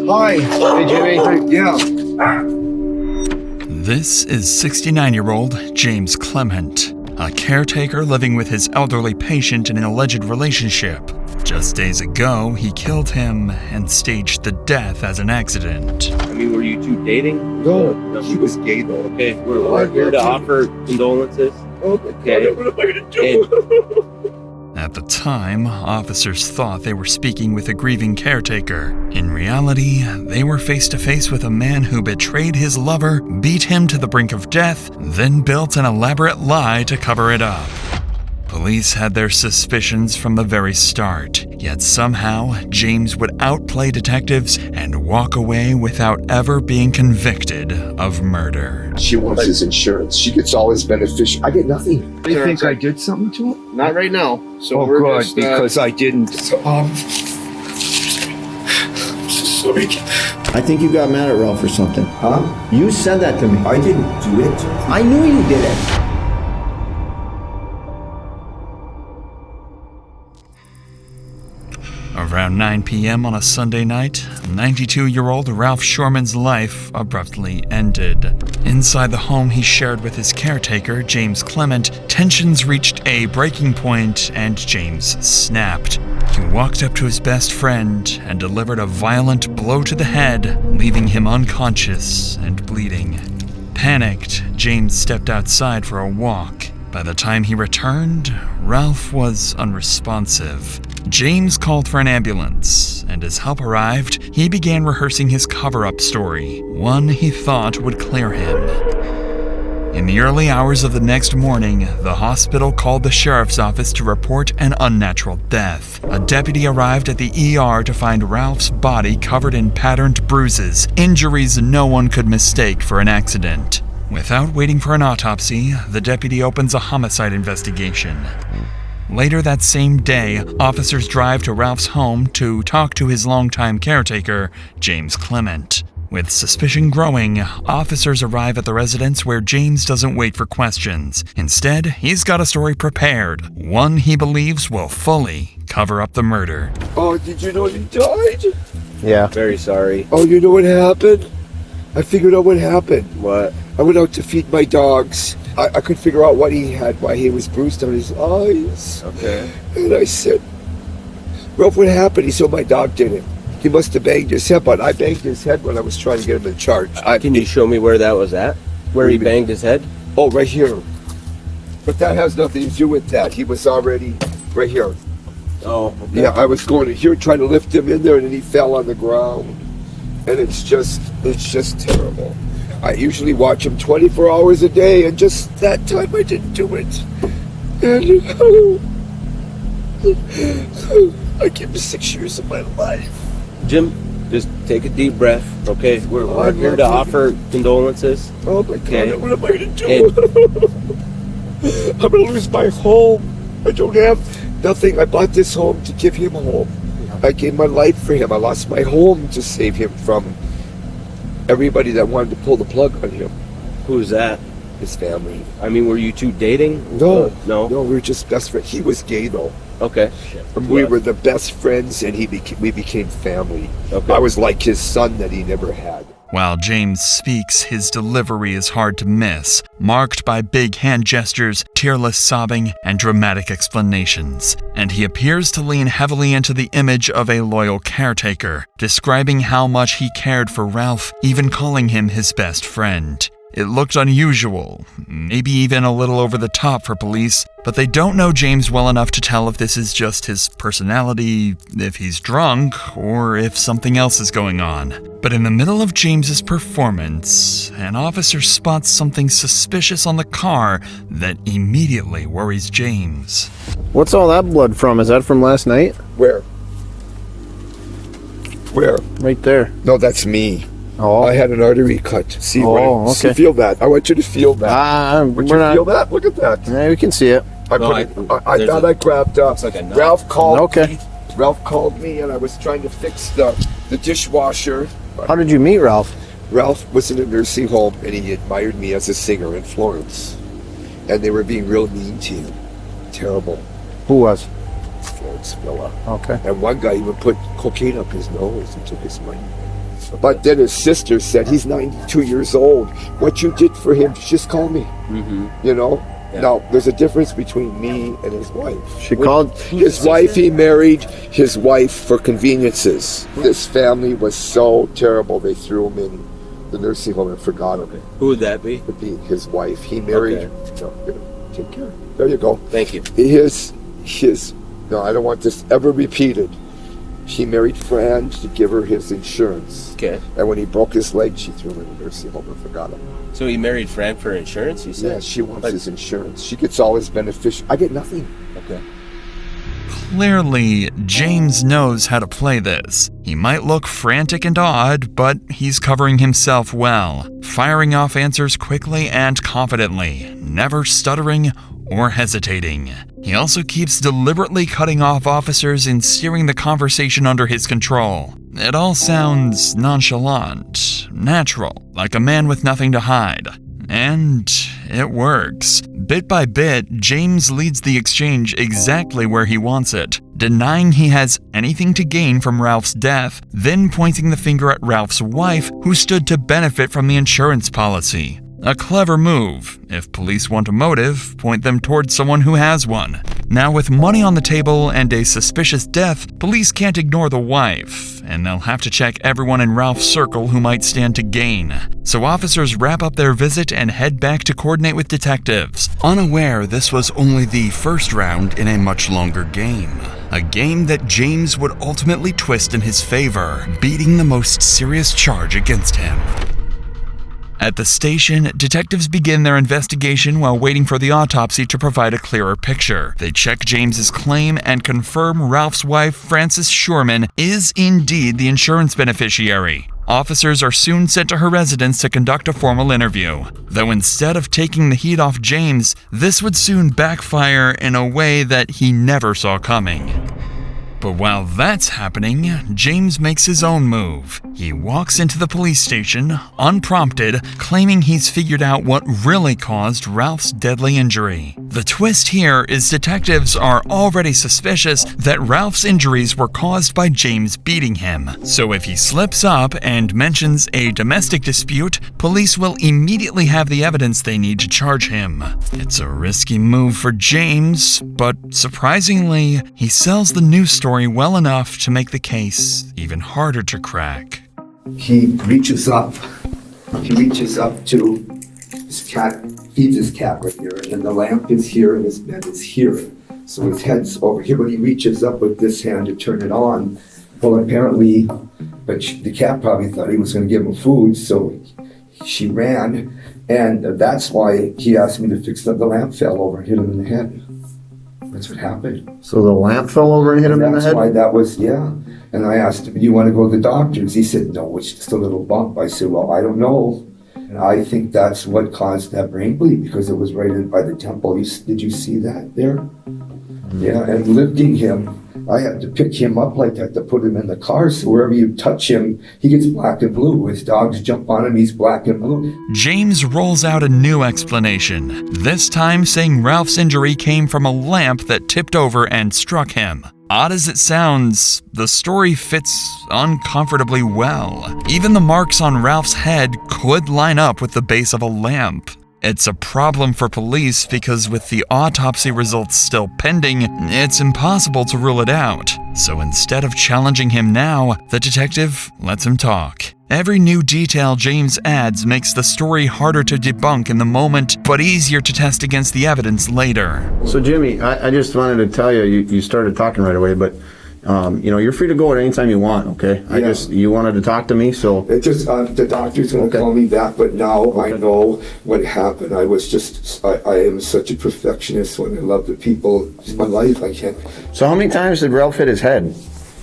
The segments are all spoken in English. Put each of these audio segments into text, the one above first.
Hi. Did you anything? Yeah. This is 69-year-old James Clement, a caretaker living with his elderly patient in an alleged relationship. Just days ago, he killed him and staged the death as an accident. I mean, were you two dating? No, he was gay though. Okay, we're here to offer condolences. Okay. What am I going to do? At the time, officers thought they were speaking with a grieving caretaker. In reality, they were face to face with a man who betrayed his lover, beat him to the brink of death, then built an elaborate lie to cover it up. Police had their suspicions from the very start, yet somehow James would outplay detectives and walk away without ever being convicted of murder. She wants his insurance. She gets all his beneficial. I get nothing. Do you think I did something to him? Not right now. So we're good, because I didn't. Sorry. I think you got mad at Ralph or something. Huh? You said that to me. I didn't do it. I knew you did it. Around 9 p.m. on a Sunday night, 92-year-old Ralph Shorman's life abruptly ended. Inside the home he shared with his caretaker, James Clement, tensions reached a breaking point and James snapped. He walked up to his best friend and delivered a violent blow to the head, leaving him unconscious and bleeding. Panicked, James stepped outside for a walk. By the time he returned, Ralph was unresponsive. James called for an ambulance, and as help arrived, he began rehearsing his cover-up story, one he thought would clear him. In the early hours of the next morning, the hospital called the sheriff's office to report an unnatural death. A deputy arrived at the ER to find Ralph's body covered in patterned bruises, injuries no one could mistake for an accident. Without waiting for an autopsy, the deputy opens a homicide investigation. Later that same day, officers drive to Ralph's home to talk to his longtime caretaker, James Clement. With suspicion growing, officers arrive at the residence where James doesn't wait for questions. Instead, he's got a story prepared, one he believes will fully cover up the murder. Oh, did you know he died? Yeah. Very sorry. Oh, you know what happened? I figured out what happened. What? I went out to feed my dogs. I could figure out what he had, why he was bruised on his eyes. Okay. And I said, Ralph, what happened? He said, my dog did it. He must have banged his head, but I banged his head when I was trying to get him in charge. Can you show me where that was at? Where he banged his head? Oh, right here. But that has nothing to do with that. He was already right here. Oh, okay. Yeah, I was going to here trying to lift him in there, and then he fell on the ground. And it's just terrible. I usually watch him 24 hours a day, and just that time I didn't do it. And I gave him 6 years of my life. Jim, just take a deep breath, okay? We're here to offer condolences. Oh my Okay. God, what am I going to do? I'm going to lose my home. I don't have nothing. I bought this home to give him a home. I gave my life for him. I lost my home to save him from everybody that wanted to pull the plug on him. Who's that? His family. I mean, were you two dating? No. No? No, we were just best friends. He was gay though. Okay. We were the best friends, and we became family. Okay. I was like his son that he never had. While James speaks, his delivery is hard to miss, marked by big hand gestures, tearless sobbing, and dramatic explanations. And he appears to lean heavily into the image of a loyal caretaker, describing how much he cared for Ralph, even calling him his best friend. It looked unusual, maybe even a little over the top for police, but they don't know James well enough to tell if this is just his personality, if he's drunk, or if something else is going on. But in the middle of James's performance, an officer spots something suspicious on the car that immediately worries James. What's all that blood from? Is that from last night? Where? Where? Right there. No, that's me. Oh. I had an artery cut. See, okay. See, feel that. I want you to feel that. Would you feel that? Look at that. Yeah, we can see it. I thought I grabbed like a nut. Ralph called Okay. me. Ralph called me, and I was trying to fix the dishwasher. How did you meet Ralph? Ralph was in a nursing home, and he admired me as a singer in Florence. And they were being real mean to you. Terrible. Who was? insurance fella. Okay. And one guy even put cocaine up his nose and took his money. But then his sister said, he's 92 years old. What you did for him, just call me. You know? Yeah. Now, there's a difference between me and his wife. She called His wife, he married his wife for conveniences. This family was so terrible, they threw him in the nursing home and forgot him. Who would that be? Would be his wife. He married. Take care. There you go. Thank you. No, I don't want this ever repeated. He married Fran to give her his insurance. Okay. And when he broke his leg, she threw him in the nursing home and forgot him. So he married Fran for insurance, you said? Yeah, she wants his insurance. She gets all his beneficial. I get nothing. Okay. Clearly, James knows how to play this. He might look frantic and odd, but he's covering himself well, firing off answers quickly and confidently, never stuttering or hesitating. He also keeps deliberately cutting off officers and steering the conversation under his control. It all sounds nonchalant, natural, like a man with nothing to hide. And it works. Bit by bit, James leads the exchange exactly where he wants it, denying he has anything to gain from Ralph's death, then pointing the finger at Ralph's wife, who stood to benefit from the insurance policy. A clever move. If police want a motive, point them towards someone who has one. Now, with money on the table and a suspicious death, police can't ignore the wife, and they'll have to check everyone in Ralph's circle who might stand to gain. So officers wrap up their visit and head back to coordinate with detectives, unaware this was only the first round in a much longer game. A game that James would ultimately twist in his favor, beating the most serious charge against him. At the station, detectives begin their investigation while waiting for the autopsy to provide a clearer picture. They check James's claim and confirm Ralph's wife, Frances Shurman, is indeed the insurance beneficiary. Officers are soon sent to her residence to conduct a formal interview. Though instead of taking the heat off James, this would soon backfire in a way that he never saw coming. But while that's happening, James makes his own move. He walks into the police station, unprompted, claiming he's figured out what really caused Ralph's deadly injury. The twist here is detectives are already suspicious that Ralph's injuries were caused by James beating him. So if he slips up and mentions a domestic dispute, police will immediately have the evidence they need to charge him. It's a risky move for James, but surprisingly, he sells the news story well enough to make the case even harder to crack. He reaches up to his cat, feeds his cat right here, and the lamp is here and his bed is here. So his head's over here, but he reaches up with this hand to turn it on. Well, apparently, the cat probably thought he was going to give him food, so she ran, and that's why he asked me to fix it. The lamp fell over and hit him in the head. That's what happened. So the lamp fell over and hit him in the head? That's why that was, yeah. And I asked him, do you want to go to the doctors? He said, no, it's just a little bump. I said, well, I don't know. And I think that's what caused that brain bleed, because it was right in by the temple. Did you see that there? Yeah, and lifting him, I had to pick him up like that to put him in the car, so wherever you touch him, he gets black and blue. His dogs jump on him, he's black and blue. James rolls out a new explanation, this time saying Ralph's injury came from a lamp that tipped over and struck him. Odd as it sounds, the story fits uncomfortably well. Even the marks on Ralph's head could line up with the base of a lamp. It's a problem for police because with the autopsy results still pending, it's impossible to rule it out. So instead of challenging him now, the detective lets him talk. Every new detail James adds makes the story harder to debunk in the moment, but easier to test against the evidence later. So Jimmy, I just wanted to tell you, you started talking right away, but you're free to go at any time you want, okay? Yeah. You wanted to talk to me, so. It just, the doctor's going to call me back, but now I know what happened. I am such a perfectionist when I love the people. It's my life, I can't. So how many times did Ralph hit his head?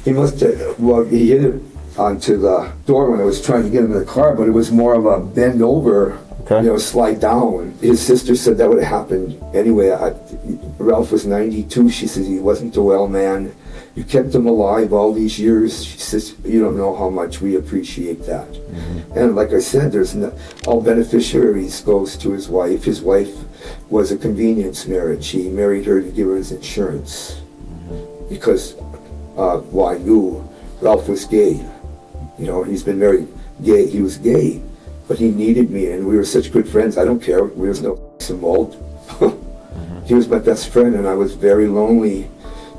He must have, well, he hit it onto the door when I was trying to get him in the car, but it was more of a bend over, slide down. His sister said that would have happened anyway. Ralph was 92. She says he wasn't a well man. You kept him alive all these years. She says, you don't know how much we appreciate that. Mm-hmm. And like I said, all beneficiaries goes to his wife. His wife was a convenience marriage. He married her to give her his insurance. Mm-hmm. because, well, I knew Ralph was gay. You know, he's been very gay. He was gay, but he needed me, and we were such good friends. I don't care. There was no involved. He was my best friend, and I was very lonely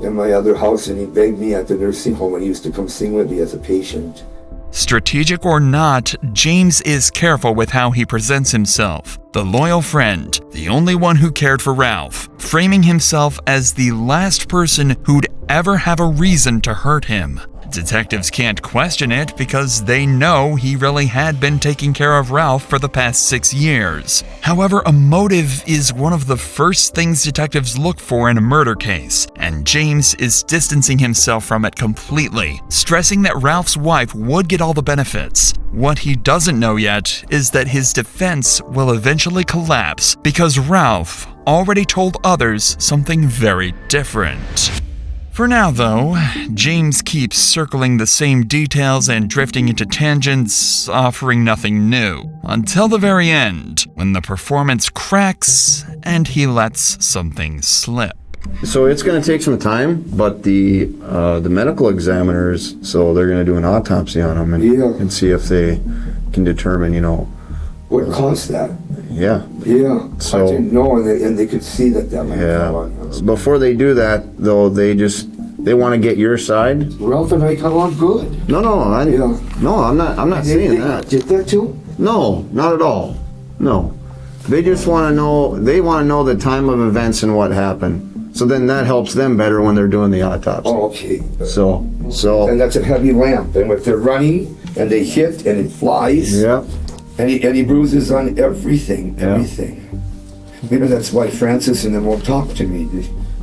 in my other house, and he begged me at the nursing home, and he used to come sing with me as a patient. Strategic or not, James is careful with how he presents himself. The loyal friend, the only one who cared for Ralph, framing himself as the last person who'd ever have a reason to hurt him. Detectives can't question it because they know he really had been taking care of Ralph for the past 6 years. However, a motive is one of the first things detectives look for in a murder case, and James is distancing himself from it completely, stressing that Ralph's wife would get all the benefits. What he doesn't know yet is that his defense will eventually collapse because Ralph already told others something very different. For now, though, James keeps circling the same details and drifting into tangents, offering nothing new, until the very end, when the performance cracks and he lets something slip. So it's going to take some time, but the medical examiners, so they're going to do an autopsy on him and see if they can determine, What caused that? Yeah. Yeah, So- I didn't know, and they could see that lamp fell on Yeah. him. Before they do that, though, they want to get your side. Ralph and I got along good. No, Yeah. I'm not saying that. Did that too? No, not at all. No. They just want to know, the time of events and what happened. So then that helps them better when they're doing the autopsy. Oh, okay. So, And that's a heavy lamp, and if they're running and they hit and it flies, yeah. and he bruises on everything. Maybe that's why Francis and them won't talk to me.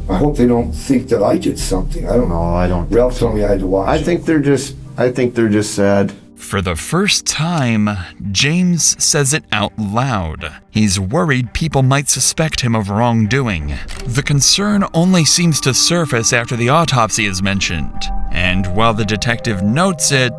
I hope they don't think that I did something. I don't know. No, I don't. Ralph told me I had to watch. I think they're just sad. For the first time, James says it out loud. He's worried people might suspect him of wrongdoing. The concern only seems to surface after the autopsy is mentioned. And while the detective notes it,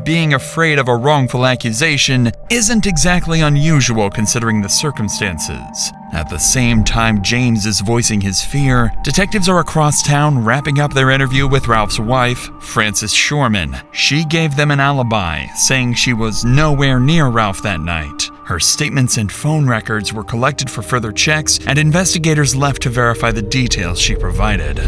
being afraid of a wrongful accusation isn't exactly unusual considering the circumstances. At the same time James is voicing his fear, detectives are across town wrapping up their interview with Ralph's wife, Frances Shorman. She gave them an alibi, saying she was nowhere near Ralph that night. Her statements and phone records were collected for further checks, and investigators left to verify the details she provided.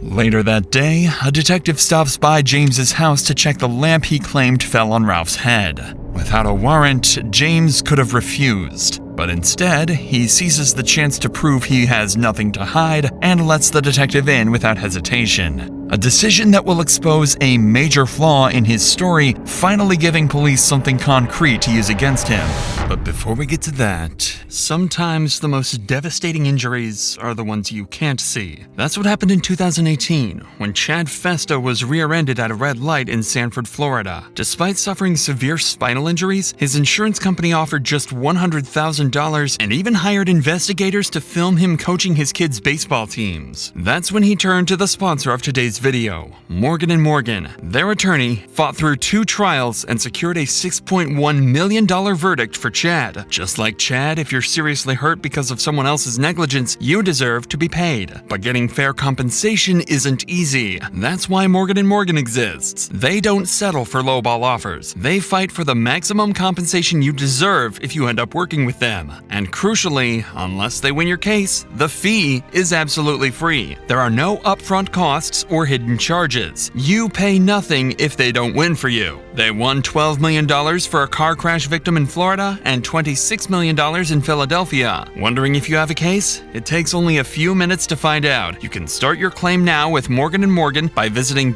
Later that day, a detective stops by James's house to check the lamp he claimed fell on Ralph's head. Without a warrant, James could have refused, but instead, he seizes the chance to prove he has nothing to hide and lets the detective in without hesitation. A decision that will expose a major flaw in his story, finally giving police something concrete to use against him. But before we get to that, sometimes the most devastating injuries are the ones you can't see. That's what happened in 2018, when Chad Festa was rear-ended at a red light in Sanford, Florida. Despite suffering severe spinal injuries, his insurance company offered just $100,000 and even hired investigators to film him coaching his kids' baseball teams. That's when he turned to the sponsor of today's video, Morgan & Morgan. Their attorney fought through 2 trials and secured a $6.1 million verdict for Chad. Just like Chad, if you're seriously hurt because of someone else's negligence, you deserve to be paid. But getting fair compensation isn't easy. That's why Morgan & Morgan exists. They don't settle for lowball offers. They fight for the maximum compensation you deserve if you end up working with them. And crucially, unless they win your case, the fee is absolutely free. There are no upfront costs or hidden charges. You pay nothing if they don't win for you. They won $12 million for a car crash victim in Florida and $26 million in Philadelphia. Wondering if you have a case? It takes only a few minutes to find out. You can start your claim now with Morgan & Morgan by visiting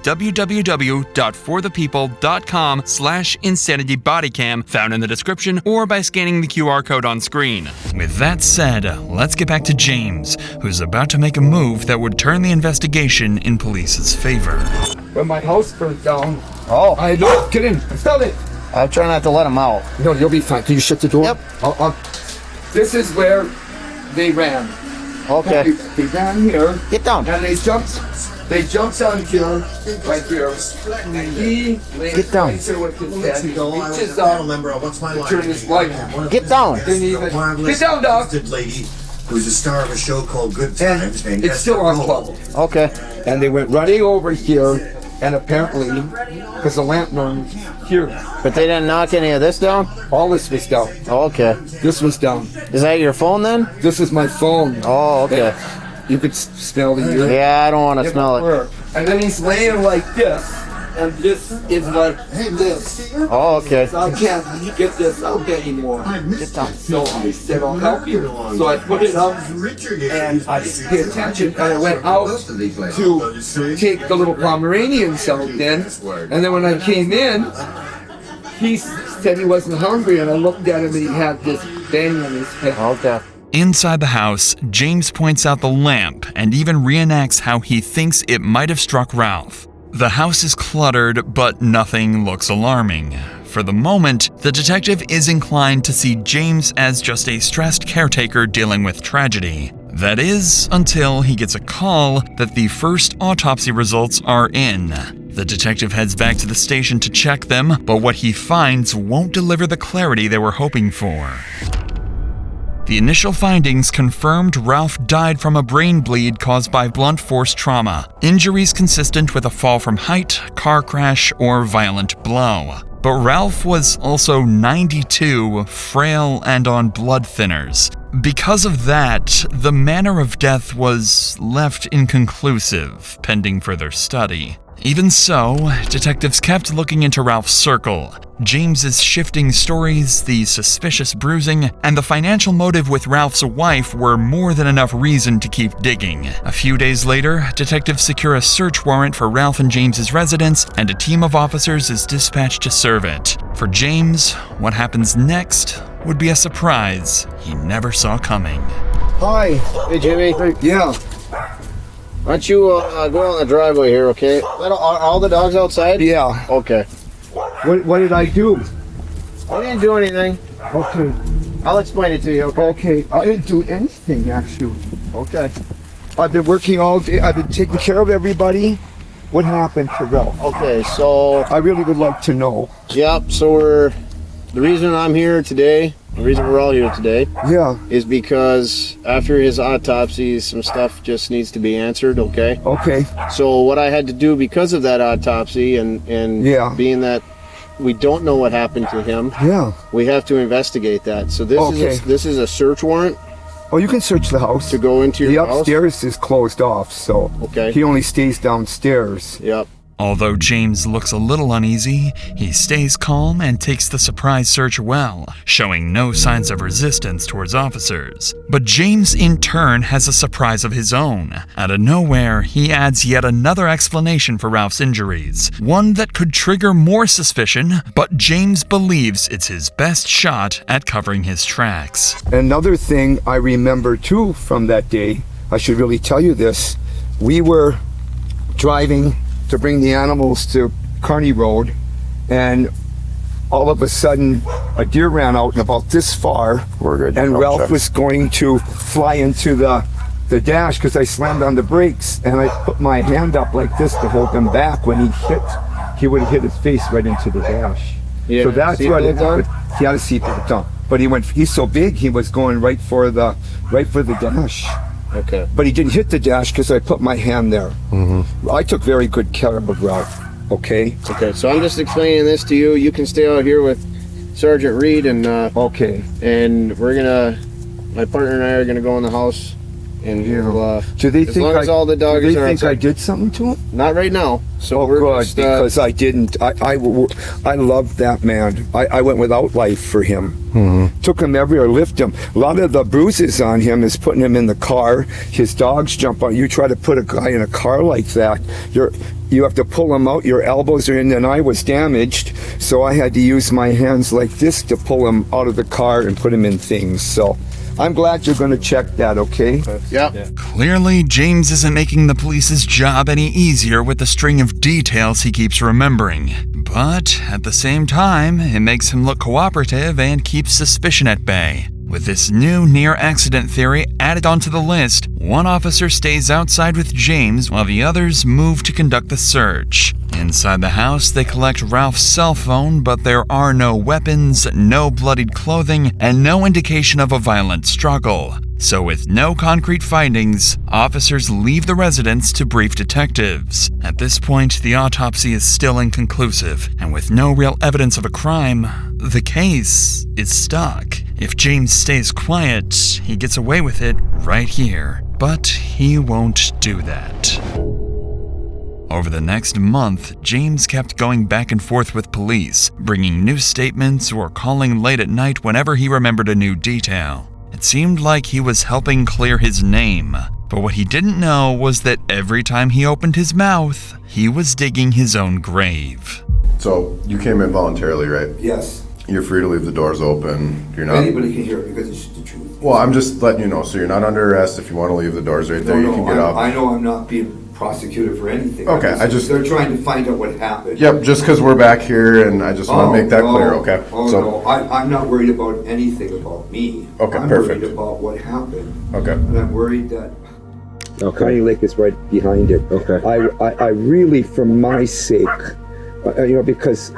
www.forthepeople.com/insanitybodycam found in the description, or by scanning the QR code on screen. With that said, let's get back to James, who's about to make a move that would turn the investigation in police's favor. When my house burnt down, Oh, no, get in. Stop it. I'll try not to let him out. No, you'll be fine. Can you shut the door? Yep. This is where they ran. Okay. They ran here, Get down. and they jumped on here, right here. He Get down. right here with his head. He reaches I up remember what's my to line. turn his light on. Get down. Get down, dog. Lady. who's the star of a show called Good Times. named It's still on Gold. club. Okay. And they went running over here, and apparently, because the lamp burned here, But they didn't knock any of this down? all this was down. Oh, okay. This was down. Is that your phone then? This is my phone. Oh, okay. You could smell the urine. Yeah, I don't want to smell it. And then he's laying like this, and this is like this. Oh, okay. So I can't get this out anymore. So I said, I'll help you. So I put it up, and I paid attention, and I went out to take the little Pomeranians out then. And then when I came in, he said he wasn't hungry, and I looked at him, and he had this bang on his head. Okay. Inside the house, James points out the lamp and even reenacts how he thinks it might have struck Ralph. The house is cluttered, but nothing looks alarming. For the moment, the detective is inclined to see James as just a stressed caretaker dealing with tragedy. That is, until he gets a call that the first autopsy results are in. The detective heads back to the station to check them, but what he finds won't deliver the clarity they were hoping for. The initial findings confirmed Ralph died from a brain bleed caused by blunt force trauma, injuries consistent with a fall from height, car crash, or violent blow. But Ralph was also 92, frail, and on blood thinners. Because of that, the manner of death was left inconclusive, pending further study. Even so, detectives kept looking into Ralph's circle. James's shifting stories, the suspicious bruising, and the financial motive with Ralph's wife were more than enough reason to keep digging. A few days later, detectives secure a search warrant for Ralph and James's residence, and a team of officers is dispatched to serve it. For James, what happens next would be a surprise he never saw coming. Hi. Hey, Jimmy. Yeah. Why don't you go on the driveway here, okay? Are all the dogs outside? Yeah. Okay. What did I do? I didn't do anything. Okay. I'll explain it to you, okay? Okay. I didn't do anything, actually. Okay. I've been working all day. I've been taking care of everybody. What happened to Ralph? Okay, so, I really would like to know. yep, so the reason I'm here today, the reason we're all here today, Yeah. is because after his autopsy, some stuff just needs to be answered, okay? Okay. So what I had to do because of that autopsy and Yeah. being that we don't know what happened to him, Yeah. we have to investigate that. So Okay. this is a search warrant Oh, you can search the house. to go into The your house. upstairs is closed off, so Okay. he only stays downstairs. Yep. Although James looks a little uneasy, he stays calm and takes the surprise search well, showing no signs of resistance towards officers. But James, in turn, has a surprise of his own. Out of nowhere, he adds yet another explanation for Ralph's injuries, one that could trigger more suspicion, but James believes it's his best shot at covering his tracks. Another thing I remember too from that day, I should really tell you this, we were driving to bring the animals to Kearney Road, and all of a sudden a deer ran out and about this far. We're good. And Oh, Ralph check. was going to fly into the dash because I slammed on the brakes, and I put my hand up like this to hold him back. When he would have hit his face right into the dash. Yeah, So that's what seatbelt on? he had a seatbelt on. But he's so big, he was going right for the dash. Okay. But he didn't hit the dash because I put my hand there. Mm-hmm. I took very good care of Ralph. Okay. Okay. So I'm just explaining this to you. You can stay out here with Sergeant Reed, and Okay. my partner and I are gonna go in the house, and we'll. Do they as think long as all the dogs do they are think I outside. did something to him? Not right now. So Oh, we're good, just, because I didn't. I love that man. I went without life for him. Mm-hmm. Took him everywhere, lifted him. A lot of the bruises on him is putting him in the car. His dogs jump on. You try to put a guy in a car like that, you have to pull him out. Your elbows are in, and I was damaged, so I had to use my hands like this to pull him out of the car and put him in things. So I'm glad you're going to check that, okay? yeah. Clearly, James isn't making the police's job any easier with the string of details he keeps remembering. But at the same time, it makes him look cooperative and keeps suspicion at bay. With this new near-accident theory added onto the list, one officer stays outside with James while the others move to conduct the search. Inside the house, they collect Ralph's cell phone, but there are no weapons, no bloodied clothing, and no indication of a violent struggle. So with no concrete findings, officers leave the residence to brief detectives. At this point, the autopsy is still inconclusive, and with no real evidence of a crime, the case is stuck. If James stays quiet, he gets away with it right here. But he won't do that. Over the next month, James kept going back and forth with police, bringing new statements or calling late at night whenever he remembered a new detail. It seemed like he was helping clear his name, but what he didn't know was that every time he opened his mouth, he was digging his own grave. So, you came in voluntarily, right? Yes. You're free to leave the doors open. You're not. Anybody can hear it because it's the truth. Well, I'm just letting you know. So you're not under arrest. If you want to leave the doors right there, you can get up. I know I'm not being prosecuted for anything. Okay, They're trying to find out what happened. Yep, just because we're back here, and I just want to make that clear, okay? No, I'm not worried about anything about me. Okay, I'm perfect. worried about what happened. Okay. And I'm worried that County Lake is right behind it. Okay. I really, for my sake, because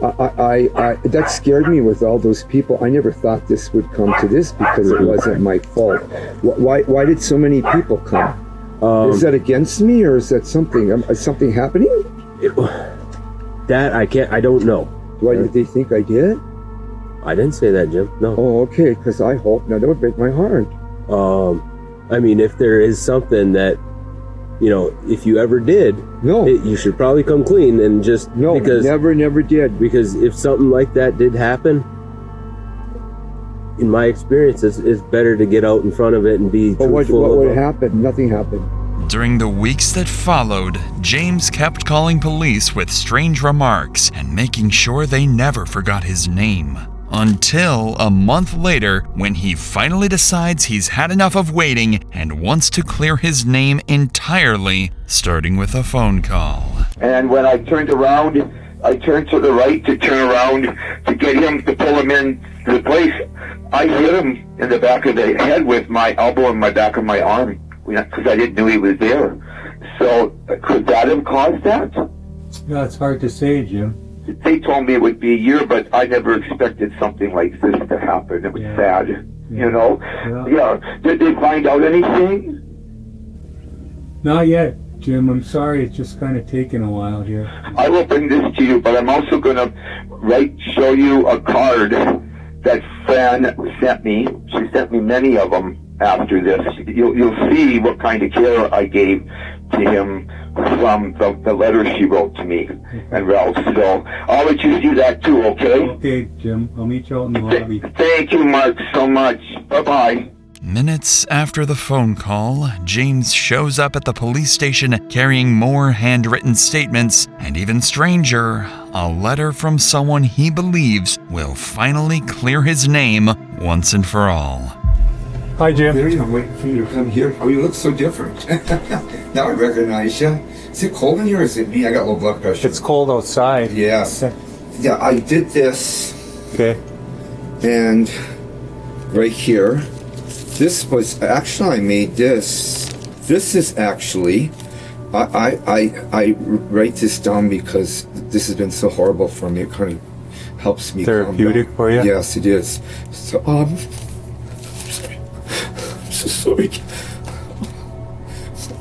I that scared me with all those people. I never thought this would come to this because it wasn't my fault. Why did so many people come? Is that against me, or is that something? Is something happening? That I don't know. Why did they think I did? I didn't say that, Jim. No. Oh, okay. Because I hope now that would break my heart. I mean, if there is something that, if you ever did, No. you should probably come clean and just No, because never did. Because if something like that did happen, in my experience, it's better to get out in front of it and be But what truthful. would happen? Nothing happened. During the weeks that followed, James kept calling police with strange remarks and making sure they never forgot his name. Until a month later, when he finally decides he's had enough of waiting and wants to clear his name entirely, starting with a phone call. And when I turned around, I turned to the right to turn around to get him to pull him in to the place. I hit him in the back of the head with my elbow and my back of my arm because I didn't know he was there. So could that have caused that? Yeah, it's hard to say, Jim. They told me it would be a year, but I never expected something like this to happen. It was sad, Yeah. Did they find out anything? Not yet, Jim. I'm sorry. It's just kind of taken a while here. I will bring this to you, but I'm also going to show you a card that Fran sent me. She sent me many of them after this. You'll see what kind of care I gave to him from the letter she wrote to me and Ralph. So I'll let you do that too, okay? Okay, Jim. I'll meet you out in the lobby. Thank you, Mark, so much. Bye-bye. Minutes after the phone call, James shows up at the police station carrying more handwritten statements, and even stranger, a letter from someone he believes will finally clear his name once and for all. Hi, Jim. There you are, waiting for you to come here. Oh, you look so different. Now I recognize you. Is it cold in here or is it me? I got low blood pressure. It's cold outside. Yes. Yeah, I did this. Okay. And right here, this was actually, I made this. This is actually, I write this down because this has been so horrible for me. It kind of helps me. Therapeutic for you? Yes, it is. So, I'm so sorry.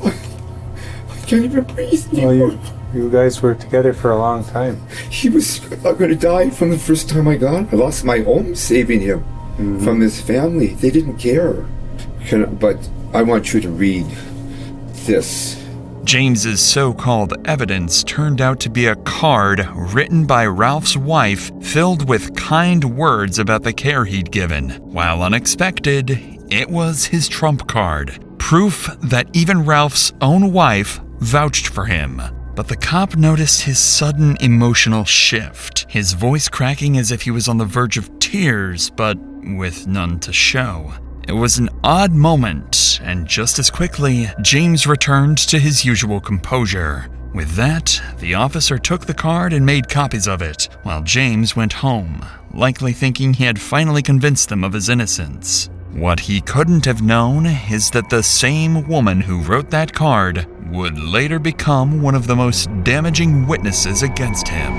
I can't even breathe anymore. Well, you guys were together for a long time. He was going to die from the first time I got him. I lost my home saving him from his family. They didn't care. But I want you to read this. James's so-called evidence turned out to be a card written by Ralph's wife filled with kind words about the care he'd given. While unexpected, it was his trump card, proof that even Ralph's own wife vouched for him. But the cop noticed his sudden emotional shift, his voice cracking as if he was on the verge of tears, but with none to show. It was an odd moment, and just as quickly, James returned to his usual composure. With that, the officer took the card and made copies of it, while James went home, likely thinking he had finally convinced them of his innocence. What he couldn't have known is that the same woman who wrote that card would later become one of the most damaging witnesses against him.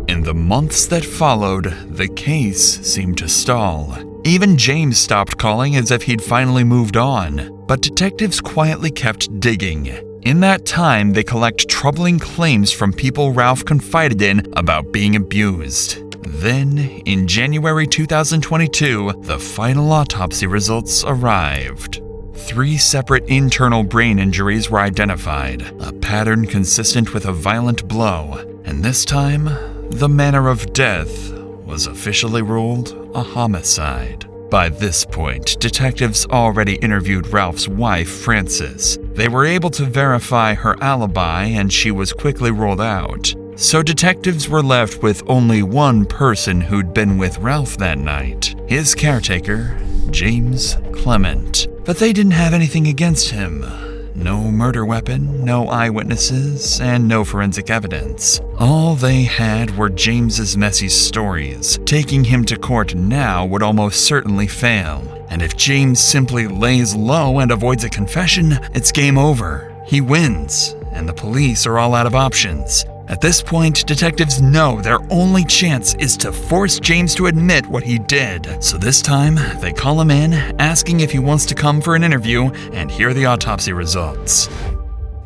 In the months that followed, the case seemed to stall. Even James stopped calling as if he'd finally moved on, but detectives quietly kept digging. In that time, they collect troubling claims from people Ralph confided in about being abused. Then, in January 2022, the final autopsy results arrived. 3 separate internal brain injuries were identified, a pattern consistent with a violent blow, and this time, the manner of death was officially ruled a homicide. By this point, detectives already interviewed Ralph's wife, Frances. They were able to verify her alibi, and she was quickly ruled out. So detectives were left with only one person who'd been with Ralph that night, his caretaker, James Clement. But they didn't have anything against him. No murder weapon, no eyewitnesses, and no forensic evidence. All they had were James's messy stories. Taking him to court now would almost certainly fail. And if James simply lays low and avoids a confession, it's game over. He wins, and the police are all out of options. At this point, detectives know their only chance is to force James to admit what he did. So this time, they call him in, asking if he wants to come for an interview and hear the autopsy results.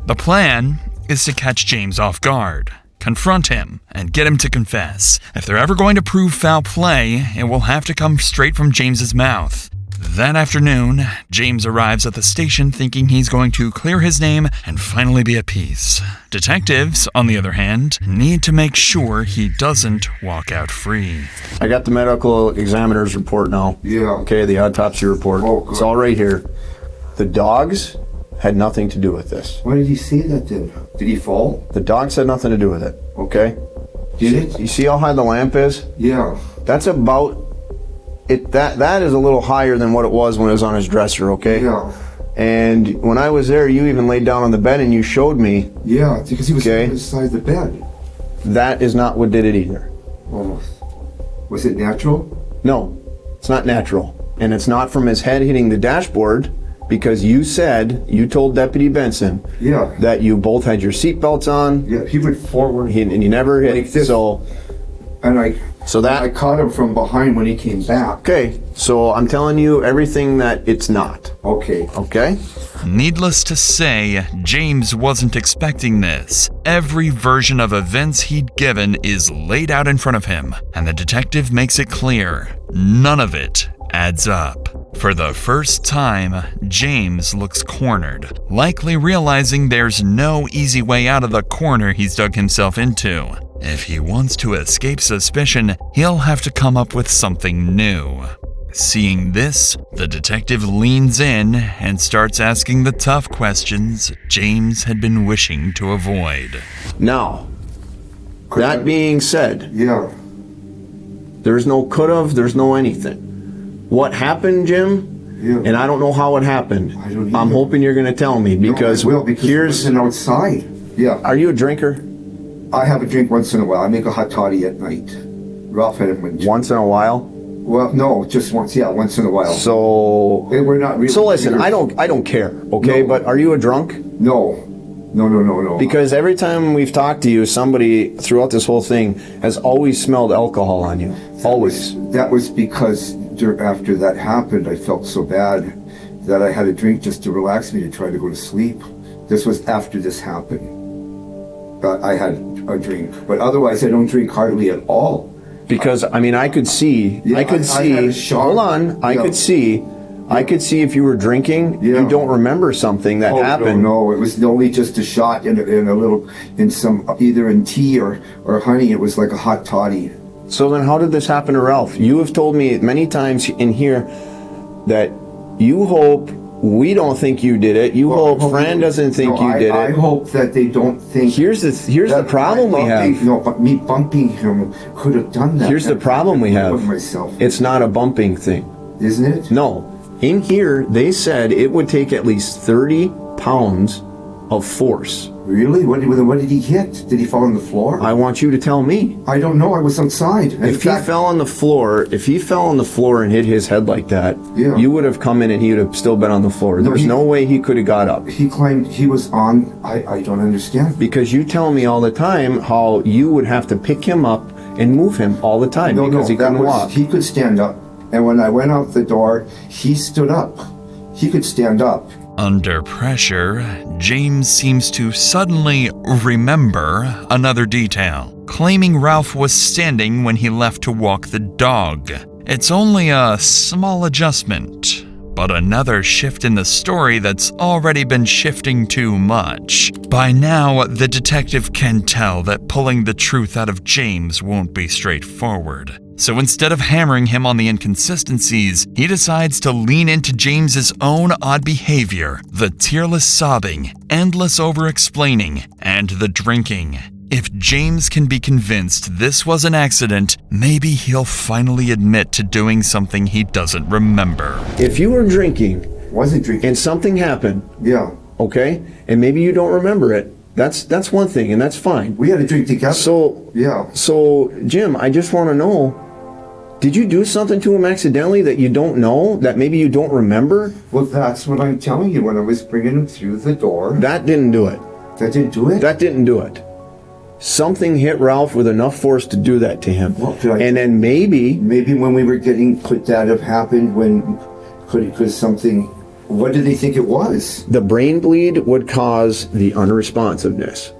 The plan is to catch James off guard, confront him, and get him to confess. If they're ever going to prove foul play, it will have to come straight from James's mouth. That afternoon, James arrives at the station thinking he's going to clear his name and finally be at peace. Detectives, on the other hand, need to make sure he doesn't walk out free. I got the medical examiner's report now. Yeah. Okay, the autopsy report. Oh, good. It's all right here. The dogs had nothing to do with this. Why did he say that then? Did he fall? The dogs had nothing to do with it, okay? Did it? You see how high the lamp is? Yeah. That's about it. That is a little higher than what it was when it was on his dresser, okay? Yeah. And when I was there, you even laid down on the bed and you showed me. Yeah, because he was Okay. on the side of the bed. That is not what did it either. Oh. Was it natural? No, it's not natural. And it's not from his head hitting the dashboard, because you told Deputy Benson Yeah. that you both had your seatbelts on. Yeah, he went forward. And you never hit. Like this. And I caught him from behind when he came back. Okay, so I'm telling you everything that it's not. Okay. Okay? Needless to say, James wasn't expecting this. Every version of events he'd given is laid out in front of him, and the detective makes it clear, none of it adds up. For the first time, James looks cornered, likely realizing there's no easy way out of the corner he's dug himself into. If he wants to escape suspicion, he'll have to come up with something new. Seeing this, the detective leans in and starts asking the tough questions James had been wishing to avoid. Now, that being said, Yeah. there's no could've, there's no anything. What happened, Jim? Yeah. And I don't know how it happened. I don't I'm either. hoping you're going to tell me, because No, I will, because here's... it wasn't outside. Yeah. Are you a drinker? I have a drink once in a while. I make a hot toddy at night. Ralph had it Once in a while? Well, no, just once. Yeah, once in a while. So... We're not really. So listen, I don't care, okay? No. But are you a drunk? No. No. Because every time we've talked to you, somebody throughout this whole thing has always smelled alcohol on you. Always. That was because after that happened, I felt so bad that I had a drink just to relax me, to try to go to sleep. This was after this happened. I had a drink, but otherwise I don't drink hardly at all. Because, I mean, I could see, Yeah, I had a shock. hold on, I Yeah. could see if you were drinking, Yeah. you don't remember something that happened. No, it was only just a shot in a little, in some, either in tea or honey. It was like a hot toddy. So then how did this happen to Ralph? You have told me many times in here that you hope we don't think you did it. You hope Fran doesn't think you did I it. hope that they don't think. Here's the problem we have. No, but me bumping him could have done that. Here's the problem we have. Myself. It's not a bumping thing. Isn't it? No. In here, they said it would take at least 30 pounds of force. Really? What did he hit? Did he fall on the floor? I want you to tell me. I don't know. I was outside. If he fell on the floor and hit his head like that, Yeah. you would have come in and he would have still been on the floor. There's no way he could have got up. He climbed. He was on. I don't understand. Because you tell me all the time how you would have to pick him up and move him all the time because he couldn't walk. He could stand up. And when I went out the door, he stood up. He could stand up. Under pressure, James seems to suddenly remember another detail, claiming Ralph was standing when he left to walk the dog. It's only a small adjustment, but another shift in the story that's already been shifting too much. By now, the detective can tell that pulling the truth out of James won't be straightforward. So instead of hammering him on the inconsistencies, he decides to lean into James's own odd behavior, the tearless sobbing, endless over-explaining, and the drinking. If James can be convinced this was an accident, maybe he'll finally admit to doing something he doesn't remember. If you were drinking, Wasn't drinking. and something happened, Yeah. okay, and maybe you don't remember it, that's one thing, and that's fine. We had a drink together. So, Jim, I just want to know, did you do something to him accidentally that you don't know, that maybe you don't remember? Well, that's what I'm telling you. When I was bringing him through the door. That didn't do it. That didn't do it? That didn't do it. Something hit Ralph with enough force to do that to him. And then maybe when we were getting, could that have happened when, could something, what did they think it was? the brain bleed would cause the unresponsiveness.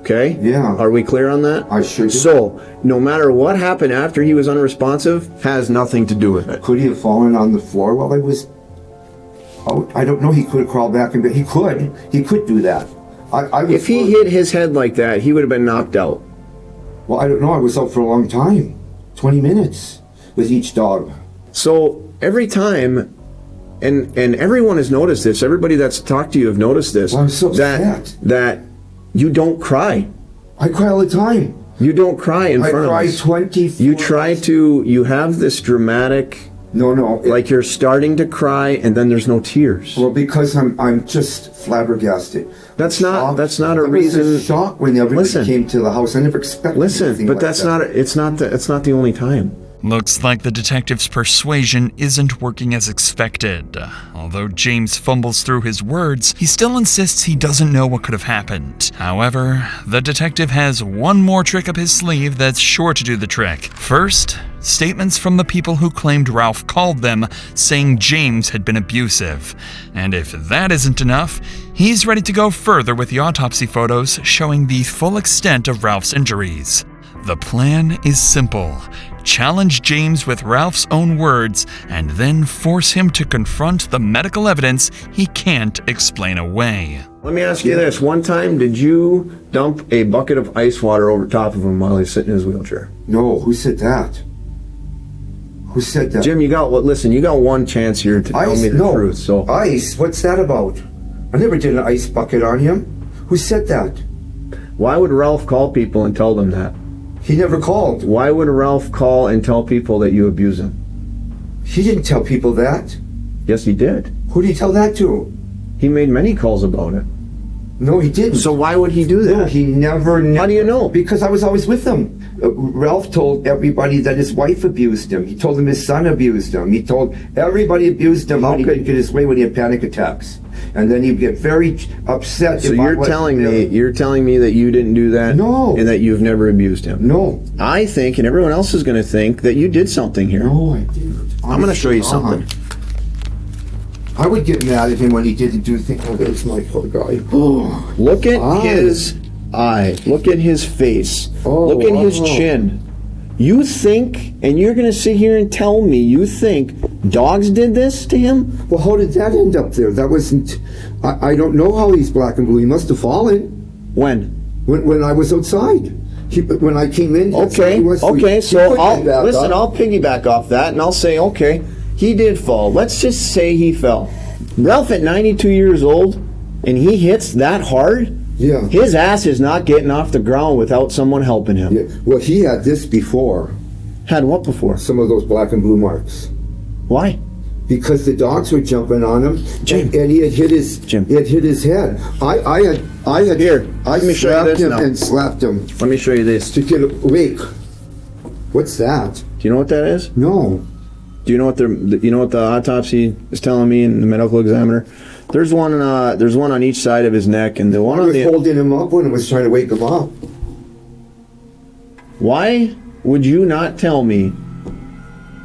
Okay? Yeah. Are we clear on that? I sure do. So, no matter what happened after he was unresponsive, has nothing to do with it. Could he have fallen on the floor while I was out? I don't know. He could have crawled back in bed. He could do that. I was, If he hit his head like that, he would have been knocked out. well, I don't know. I was out for a long time. 20 minutes with each dog. So every time, and everyone has noticed this, everybody that's talked to you have noticed this, Well, I'm so that upset. that you don't cry. I cry all the time. You don't cry in I front of cry us. 24. You try to, you have this dramatic, No. like you're starting to cry and then there's no tears. Well, because I'm just flabbergasted. That's not Shocked. a There was reason. shock when everybody Listen. came to the house. I never expected Listen, anything but like that's that. it's not the only time. Looks like the detective's persuasion isn't working as expected. Although James fumbles through his words, he still insists he doesn't know what could have happened. However, the detective has one more trick up his sleeve that's sure to do the trick. First, statements from the people who claimed Ralph called them saying James had been abusive. And if that isn't enough, he's ready to go further with the autopsy photos showing the full extent of Ralph's injuries. The plan is simple. Challenge James with Ralph's own words, and then force him to confront the medical evidence he can't explain away. Let me ask you this. One time, did you dump a bucket of ice water over top of him while he's sitting in his wheelchair? No, who said that? Who said that? Jim, you got one chance here to tell me the truth. So Ice? What's that about? I never did an ice bucket on him. Who said that? why would Ralph call people and tell them that? He never called. Why would Ralph call and tell people that you abuse him? He didn't tell people that. Yes, he did. Who did he tell that to? He made many calls about it. No, he didn't. So why would he do that? No, he never. How do you know? Because I was always with him. Ralph told everybody that his wife abused him. He told them his son abused him. He told everybody abused him when he couldn't get his way, when he had panic attacks. And then he'd get very upset. So you're telling me that you didn't do that? No. And that you've never abused him? No. I think, and everyone else is going to think, that you did something here. No, I didn't. I'm going to show you something. I would get mad at him when he didn't do things. Oh, there's my poor guy. Oh, look at his eye. Look at his face. Look at his chin. You think, and you're going to sit here and tell me you think dogs did this to him? Well, how did that end up there? That wasn't... I don't know how he's black and blue. He must have fallen. When? When I was outside. When I came in... Okay, so I'll piggyback off that, and I'll say, okay, he did fall. Let's just say he fell. Ralph at 92 years old, and he hits that hard? Yeah. His ass is not getting off the ground without someone helping him. Yeah. Well, he had this before. Had what before? Some of those black and blue marks. Why? Because the dogs were jumping on him, Jim. and he had hit his Jim. He had hit his head. I had Here, let me show you slapped this him now. and slapped him Let me show you this. to get awake. What's that? Do you know what that is? No. Do you know what the autopsy is telling me and the medical examiner? There's one on each side of his neck, and the one I on was the. holding him up when I was trying to wake him up. Why would you not tell me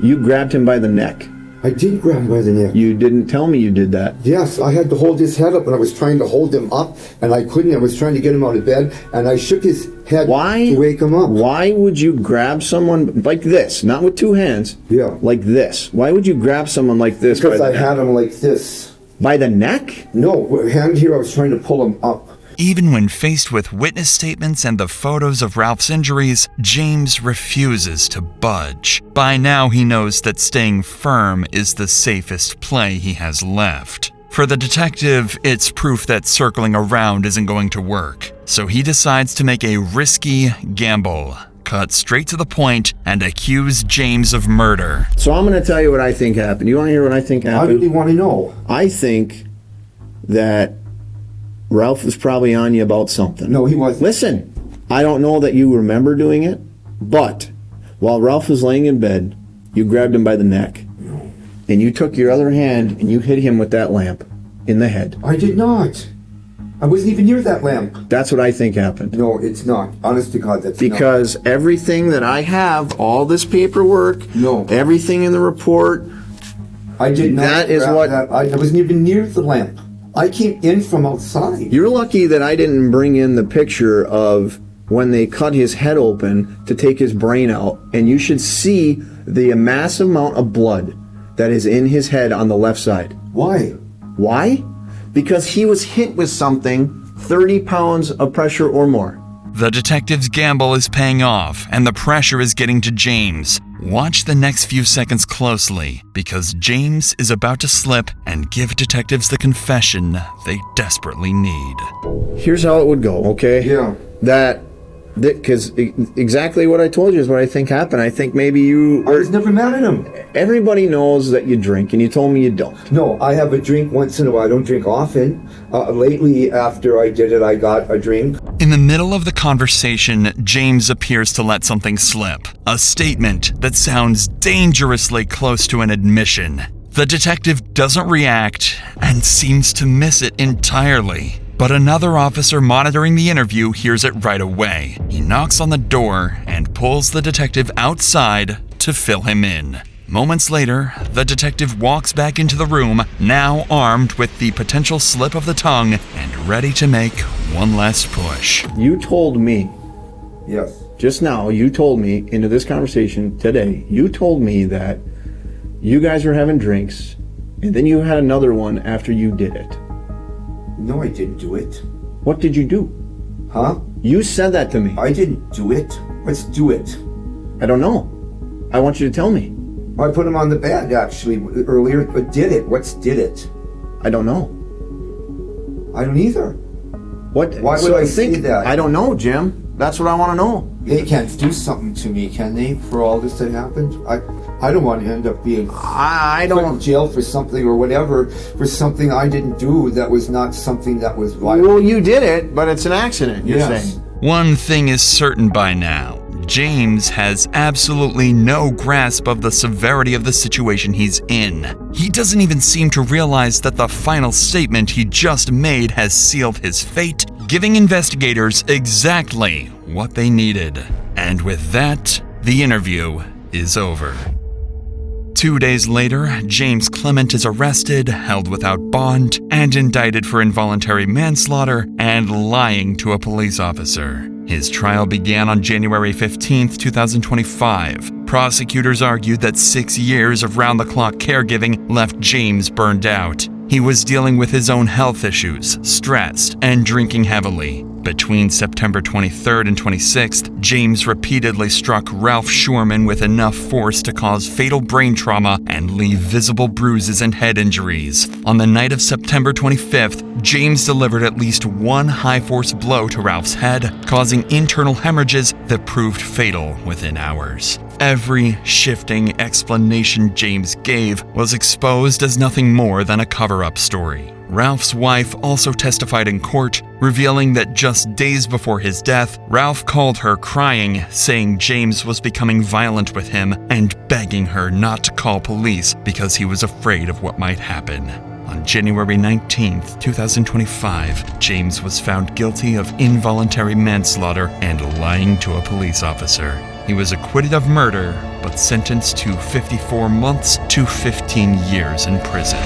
You grabbed him by the neck. I did grab him by the neck. You didn't tell me you did that. Yes, I had to hold his head up, and I was trying to hold him up, and I couldn't. I was trying to get him out of bed, and I shook his head to wake him up. Why would you grab someone like this? Not with two hands. Yeah. Like this. Why would you grab someone like this? Because I had him like this. By the neck? No, hand here, I was trying to pull him up. Even when faced with witness statements and the photos of Ralph's injuries, James refuses to budge. By now, he knows that staying firm is the safest play he has left. For the detective, it's proof that circling around isn't going to work. So he decides to make a risky gamble, cut straight to the point, and accuse James of murder. So I'm going to tell you what I think happened. You want to hear what I think happened? How do you want to know? I think that Ralph was probably on you about something. No, he wasn't. Listen, I don't know that you remember doing it, but while Ralph was laying in bed, you grabbed him by the neck. And you took your other hand and you hit him with that lamp in the head. I did not. I wasn't even near that lamp. That's what I think happened. No, it's not. Honest to God, that's because not. Everything that I have, all this paperwork, everything in the report, I did not. That is what I wasn't even near the lamp. I came in from outside. You're lucky that I didn't bring in the picture of when they cut his head open to take his brain out, and you should see the massive amount of blood that is in his head on the left side. Why? Why? Because he was hit with something 30 pounds of pressure or more. The detective's gamble is paying off, and the pressure is getting to James. Watch the next few seconds closely, because James is about to slip and give detectives the confession they desperately need. Here's how it would go, okay? Yeah. Because exactly what I told you is what I think happened. I think maybe you... I was never mad at him. Everybody knows that you drink, and you told me you don't. No, I have a drink once in a while. I don't drink often. Lately, after I did it, I got a drink. In the middle of the conversation, James appears to let something slip. A statement that sounds dangerously close to an admission. The detective doesn't react and seems to miss it entirely. But another officer monitoring the interview hears it right away. He knocks on the door and pulls the detective outside to fill him in. Moments later, the detective walks back into the room, now armed with the potential slip of the tongue and ready to make one last push. You told me. Yes. Just now, you told me, into this conversation today, you told me that you guys were having drinks, and then you had another one after you did it. No, I didn't do it. What did you do? Huh? You said that to me. I didn't do it. Let's do it. I don't know. I want you to tell me. I put him on the bed, actually, earlier. But did it? What's did it? I don't know. I don't either. What? Why would I say that? I don't know, Jim. That's what I want to know. They can't do something to me, can they, for all this that happened? I don't want to end up being I don't put in jail for something or whatever, for something I didn't do that was not something that was violent. Well, you did it, but it's an accident, you're saying. One thing is certain by now. James has absolutely no grasp of the severity of the situation he's in. He doesn't even seem to realize that the final statement he just made has sealed his fate, giving investigators exactly what they needed. And with that, the interview is over. 2 days later, James Clement is arrested, held without bond, and indicted for involuntary manslaughter and lying to a police officer. His trial began on January 15, 2025. Prosecutors argued that 6 years of round-the-clock caregiving left James burned out. He was dealing with his own health issues, stressed, and drinking heavily. Between September 23rd and 26th, James repeatedly struck Ralph Shurman with enough force to cause fatal brain trauma and leave visible bruises and head injuries. On the night of September 25th, James delivered at least one high-force blow to Ralph's head, causing internal hemorrhages that proved fatal within hours. Every shifting explanation James gave was exposed as nothing more than a cover-up story. Ralph's wife also testified in court, revealing that just days before his death, Ralph called her crying, saying James was becoming violent with him and begging her not to call police because he was afraid of what might happen. On January 19, 2025, James was found guilty of involuntary manslaughter and lying to a police officer. He was acquitted of murder but sentenced to 54 months to 15 years in prison.